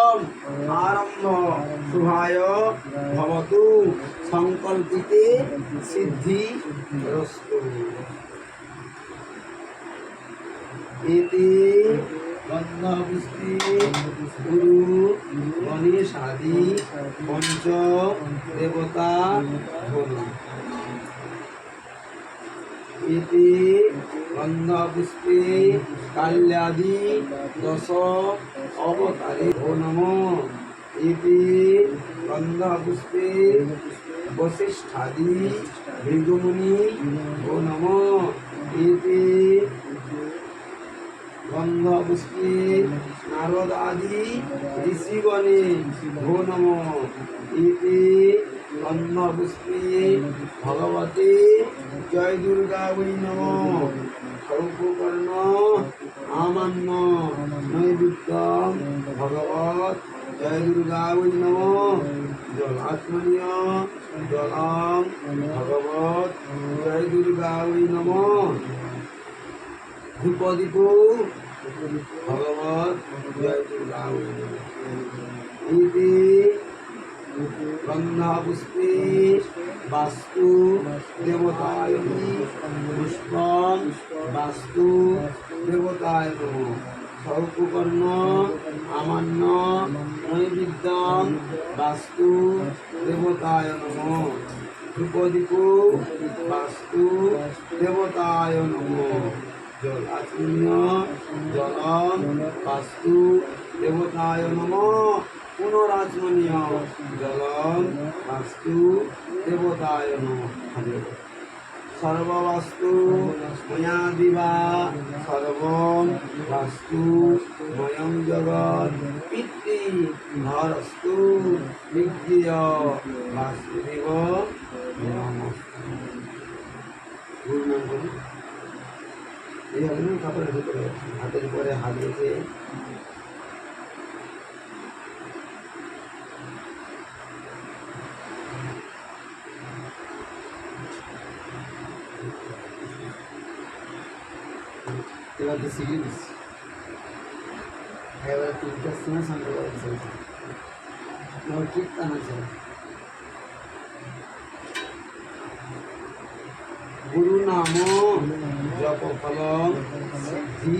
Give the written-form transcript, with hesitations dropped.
ওম আরম্ভ শুভায় ভবতু সংকল্পিতে সিদ্ধি রস্তু। এতে গন্ধপুষ্পে গুরু গণেশাদি পঞ্চ দেবতা হল। এতে গন্ধপুষ্পে কাল্যাদি দশ অবতারে নম। এতে গন্ধপুষ্পে বশিষ্ঠাদি ভৃগুমুনি নম। এতে গন্ধপুষ্পে নারদাদি ঋষিগণে ভো নম। এতে গন্ধপুষ্পে ভগবতে জয় দুর্গা বৈ নম। সর্বকর্ণ আমান্য নৈবেদ্যম ভগবত জয় দুর্গা বৈ নম। জলাত্মনীয় জলম ভগবত জয় দুর্গা বৈ নম। ধূপদীপ ভগবত জয় দুর্গা বৈ নম। এতে গন্ধপুষ্পে বাস্তু দেবতায় পুষ্পম বাস্তু দেবতায় নম। সর্বকর্ণ আমান্য নৈবেদ্যম বাস্তু দেবতায় নম। ধূপদীপ বাস্তু দেবতায় নম। জল আচমনীয় জলম বাস্তু দেবতায় নম। পুনরাচমনীয় জলম বাস্তু দেবতায় নম। সর্ববাস্তু ময়া দিবা সর্বম বাস্তু ময়ং জগৎ পিতৃ ধরস্তু বিজ্ঞেয় বাসুদেব নমস্তে। গুরু নাম করুন। এই হবে না কাপড়ের ভিতরে হাতের পরে হাত রেখে এবার তো শিখে দিচ্ছি। এবার তিনটার সময় সঙ্গে ঠিক টানা ছিল। গুরু নাম জপ ফল সিদ্ধি।